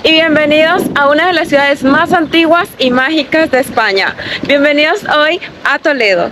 y bienvenidos a una de las ciudades más antiguas y mágicas de España. Bienvenidos hoy a Toledo.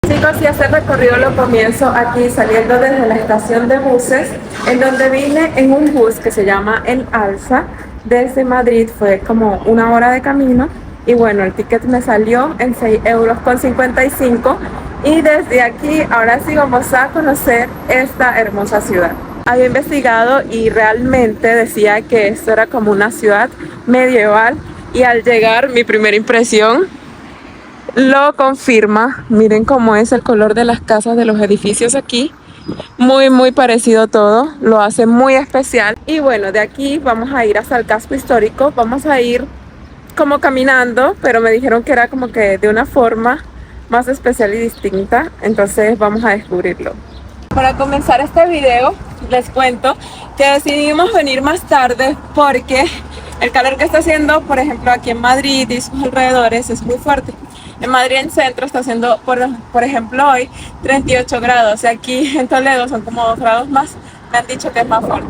Chicos, y este recorrido lo comienzo aquí saliendo desde la estación de buses, en donde vine en un bus que se llama El Alsa. Desde Madrid fue como 1 hora de camino y bueno, el ticket me salió en 6,55 € y desde aquí ahora sí vamos a conocer esta hermosa ciudad. Había investigado y realmente decía que esto era como una ciudad medieval y al llegar mi primera impresión lo confirma. Miren cómo es el color de las casas, de los edificios aquí. Muy parecido todo, lo hace muy especial. Y bueno, de aquí vamos a ir hasta el casco histórico. Vamos a ir como caminando, pero me dijeron que era como que de una forma más especial y distinta. Entonces vamos a descubrirlo. Para comenzar este video les cuento que decidimos venir más tarde porque el calor que está haciendo, por ejemplo, aquí en Madrid y sus alrededores es muy fuerte. En Madrid en centro está haciendo, por ejemplo, hoy 38 grados y aquí en Toledo son como 2 grados más. Me han dicho que es más fuerte.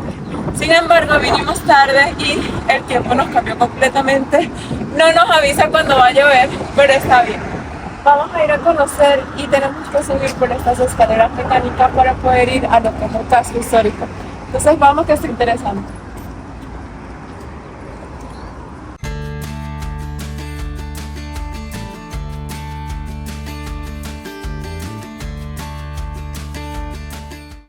Sin embargo, vinimos tarde y el tiempo nos cambió completamente. No nos avisa cuando va a llover, pero está bien. Vamos a ir a conocer y tenemos que subir por estas escaleras mecánicas para poder ir a lo que es el casco histórico. Entonces vamos, que está interesante.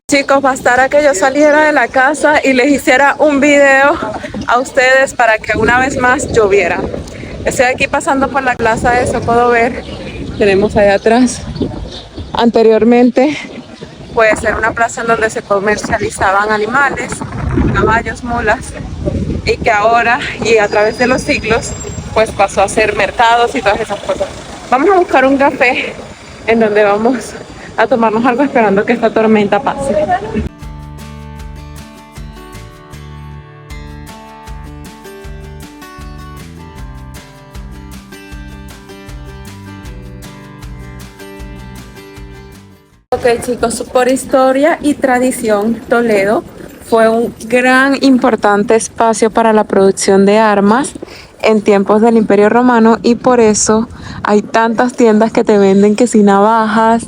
Chicos, bastara que yo saliera de la casa y les hiciera un video a ustedes para que una vez más lloviera. Estoy aquí pasando por la plaza de Zocodover. Tenemos allá atrás. Anteriormente puede ser una plaza en donde se comercializaban animales, caballos, mulas, y que ahora y a través de los siglos pues pasó a ser mercados y todas esas cosas. Vamos a buscar un café en donde vamos a tomarnos algo esperando que esta tormenta pase. Ok chicos, por historia y tradición, Toledo fue un gran importante espacio para la producción de armas en tiempos del Imperio Romano y por eso hay tantas tiendas que te venden que si navajas,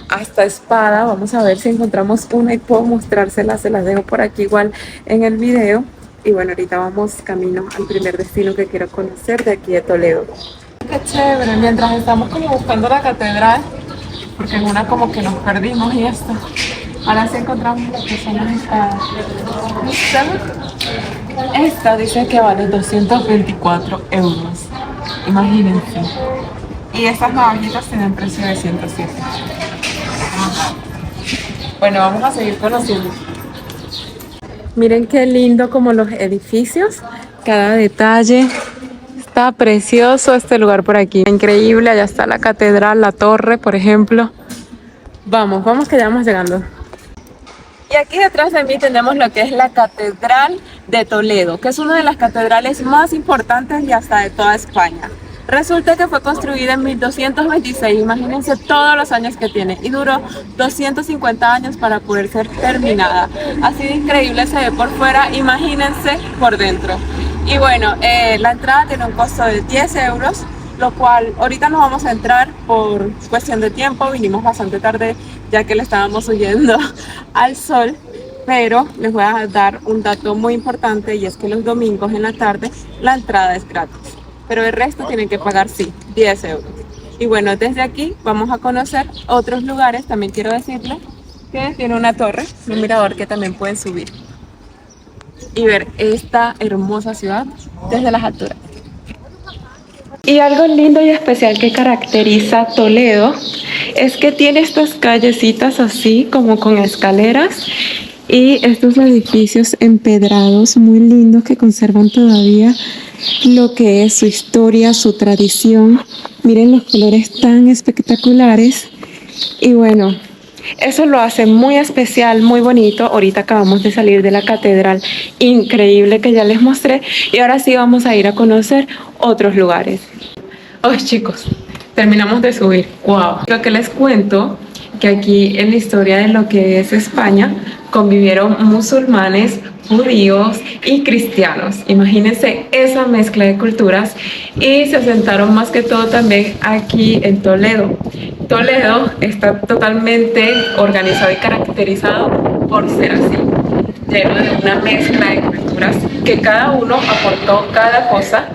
hasta espada. Vamos a ver si encontramos una y puedo mostrárselas, se las dejo por aquí igual en el video. Y bueno, ahorita vamos camino al primer destino que quiero conocer de aquí de Toledo. Qué chévere, mientras estamos como buscando la catedral, porque en una como que nos perdimos y esto. Ahora sí encontramos lo que son las espadas. Esta dice que vale 224 €. Imagínense. Y estas navajitas tienen precio de 107. Bueno, vamos a seguir conociendo. Miren qué lindo como los edificios, cada detalle. Está precioso este lugar por aquí. Increíble, allá está la catedral, la torre, por ejemplo. Vamos que ya vamos llegando. Y aquí detrás de mí tenemos lo que es la Catedral de Toledo, que es una de las catedrales más importantes y hasta de toda España. Resulta que fue construida en 1226, imagínense todos los años que tiene, y duró 250 años para poder ser terminada. Así de increíble se ve por fuera, imagínense por dentro. Y bueno, la entrada tiene un costo de 10 €, lo cual ahorita nos vamos a entrar por cuestión de tiempo. Vinimos bastante tarde ya que le estábamos huyendo al sol, pero les voy a dar un dato muy importante y es que los domingos en la tarde la entrada es gratis, pero el resto tienen que pagar, sí, 10 €. Y bueno, desde aquí vamos a conocer otros lugares. También quiero decirles que tiene una torre, un mirador que también pueden subir y ver esta hermosa ciudad desde las alturas. Y algo lindo y especial que caracteriza Toledo es que tiene estas callecitas así como con escaleras y estos edificios empedrados muy lindos que conservan todavía lo que es su historia, su tradición. Miren los colores tan espectaculares y bueno, eso lo hace muy especial, muy bonito. Ahorita acabamos de salir de la catedral increíble que ya les mostré y ahora sí vamos a ir a conocer otros lugares. Oh chicos, Terminamos de subir. Wow. Lo que les cuento, que aquí en la historia de lo que es España convivieron musulmanes, judíos y cristianos. Imagínense esa mezcla de culturas y se asentaron más que todo también aquí en Toledo. Toledo está totalmente organizado y caracterizado por ser así, lleno de una mezcla de culturas que cada uno aportó cada cosa.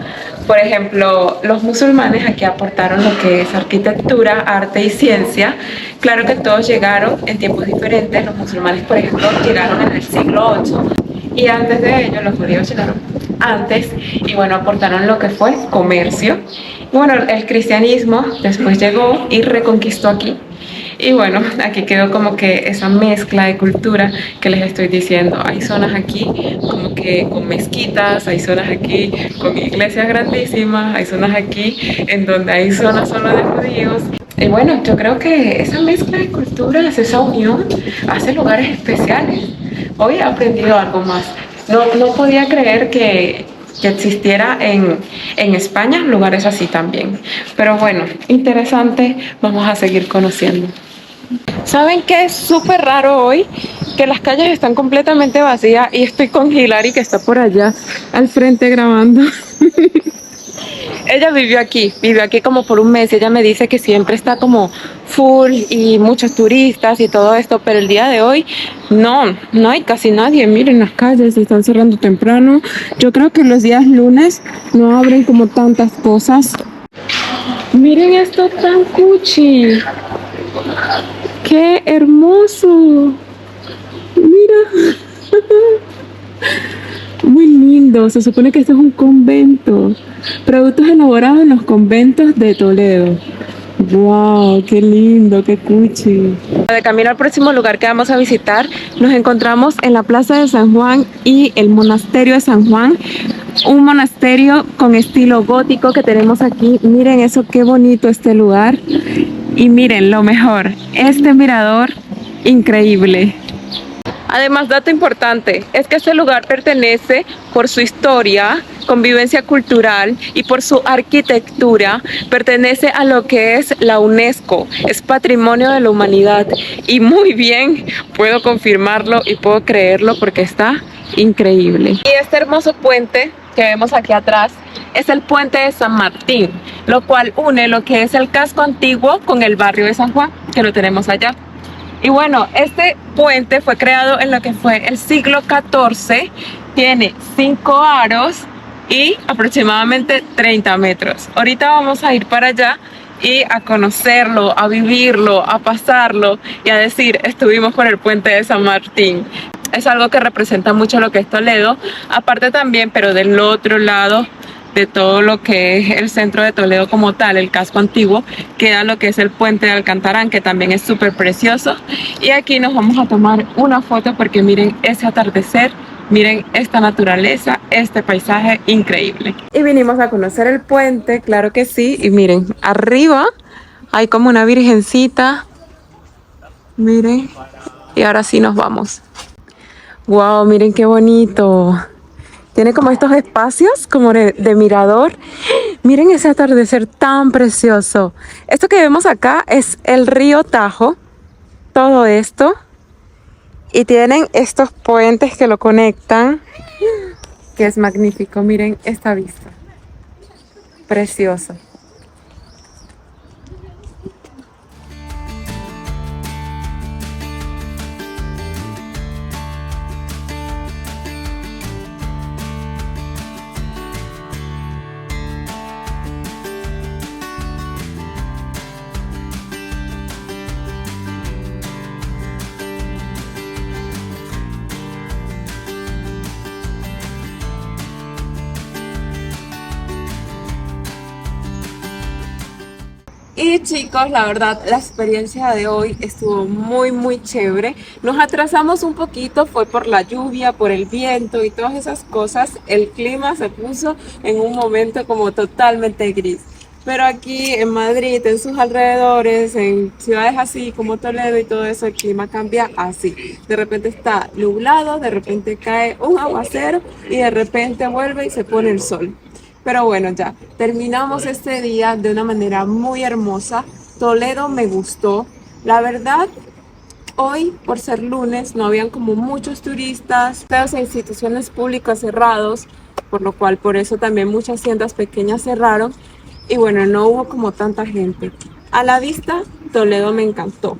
Por ejemplo, los musulmanes aquí aportaron lo que es arquitectura, arte y ciencia. Claro que todos llegaron en tiempos diferentes. Los musulmanes, por ejemplo, llegaron en el siglo VIII y antes de ello los judíos llegaron antes y bueno, aportaron lo que fue comercio. Y bueno, el cristianismo después llegó y reconquistó aquí. Y bueno, aquí quedó como que esa mezcla de cultura que les estoy diciendo. Hay zonas aquí como que con mezquitas, hay zonas aquí con iglesias grandísimas, hay zonas aquí en donde hay zonas solo de judíos. Y bueno, yo creo que esa mezcla de culturas, esa unión, hace lugares especiales. Hoy he aprendido algo más. No podía creer que existiera en España lugares así también. Pero bueno, interesante, vamos a seguir conociendo. ¿Saben qué es súper raro hoy? Que las calles están completamente vacías y estoy con Hilary que está por allá al frente grabando. Ella vivió aquí como por un mes y ella me dice que siempre está como full y muchos turistas y todo esto, pero el día de hoy no hay casi nadie. Miren, las calles se están cerrando temprano. Yo creo que los días lunes no abren como tantas cosas. Miren esto tan cuchi. ¡Qué hermoso! Mira. Muy lindo. Se supone que esto es un convento. Productos elaborados en los conventos de Toledo. ¡Wow! ¡Qué lindo! ¡Qué cuchi! De camino al próximo lugar que vamos a visitar, nos encontramos en la Plaza de San Juan y el Monasterio de San Juan. Un monasterio con estilo gótico que tenemos aquí. Miren eso, qué bonito este lugar. Y miren, lo mejor, este mirador increíble. Además, dato importante, es que este lugar pertenece por su historia, convivencia cultural y por su arquitectura, pertenece a lo que es la UNESCO, es Patrimonio de la Humanidad. Y muy bien, puedo confirmarlo y puedo creerlo porque está increíble. Y este hermoso puente que vemos aquí atrás es el puente de San Martín, lo cual une lo que es el casco antiguo con el barrio de San Juan, que lo tenemos allá. Y bueno, este puente fue creado en lo que fue el siglo XIV, tiene 5 aros y aproximadamente 30 metros. Ahorita vamos a ir para allá y a conocerlo, a vivirlo, a pasarlo y a decir, estuvimos por el puente de San Martín. Es algo que representa mucho lo que es Toledo, aparte también, pero del otro lado de todo lo que es el centro de Toledo como tal, el casco antiguo, queda lo que es el puente de Alcantarán, que también es súper precioso. Y aquí nos vamos a tomar una foto porque miren ese atardecer, miren esta naturaleza, este paisaje increíble. Y vinimos a conocer el puente, claro que sí, y miren, arriba hay como una virgencita, miren, y ahora sí nos vamos. Wow, miren qué bonito. Tiene como estos espacios como de mirador. Miren ese atardecer tan precioso. Esto que vemos acá es el río Tajo. Todo esto. Y tienen estos puentes que lo conectan. Que es magnífico. Miren esta vista. Precioso. Y chicos, la verdad, la experiencia de hoy estuvo muy chévere. Nos atrasamos un poquito, fue por la lluvia, por el viento y todas esas cosas. El clima se puso en un momento como totalmente gris. Pero aquí en Madrid, en sus alrededores, en ciudades así como Toledo y todo eso, el clima cambia así. De repente está nublado, de repente cae un aguacero y de repente vuelve y se pone el sol. Pero bueno, ya terminamos este día de una manera muy hermosa. Toledo me gustó. La verdad, hoy, por ser lunes, no habían como muchos turistas, muchas instituciones públicas cerrados, por lo cual por eso también muchas tiendas pequeñas cerraron y bueno, no hubo como tanta gente. A la vista, Toledo me encantó.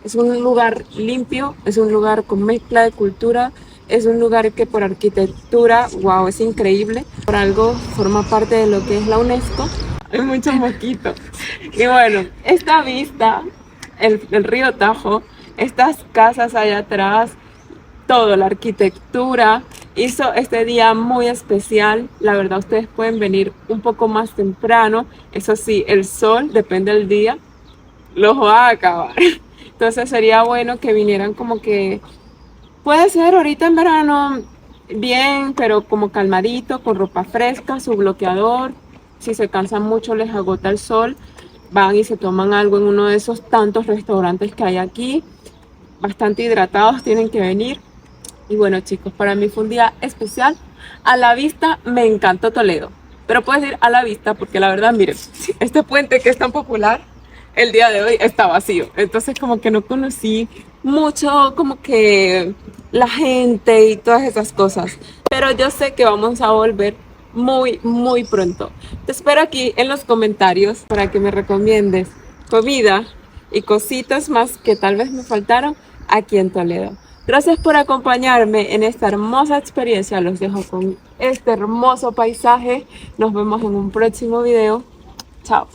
Es un lugar limpio, es un lugar con mezcla de cultura, es un lugar que por arquitectura, wow, es increíble. Por algo forma parte de lo que es la UNESCO. Hay muchos mosquitos. Y bueno, esta vista, el río Tajo, estas casas allá atrás, todo, la arquitectura, hizo este día muy especial. La verdad, ustedes pueden venir un poco más temprano. Eso sí, el sol, depende del día, los va a acabar. Entonces sería bueno que vinieran como que, puede ser ahorita en verano, bien, pero como calmadito, con ropa fresca, su bloqueador. Si se cansan mucho, les agota el sol, van y se toman algo en uno de esos tantos restaurantes que hay aquí. Bastante hidratados, tienen que venir. Y bueno, chicos, para mí fue un día especial. A la vista me encantó Toledo, pero puedes ir a la vista porque la verdad, miren, este puente que es tan popular, el día de hoy está vacío. Entonces como que no conocí mucho como que la gente y todas esas cosas. Pero yo sé que vamos a volver muy, muy pronto. Te espero aquí en los comentarios para que me recomiendes comida y cositas más que tal vez me faltaron aquí en Toledo. Gracias por acompañarme en esta hermosa experiencia. Los dejo con este hermoso paisaje. Nos vemos en un próximo video. Chao.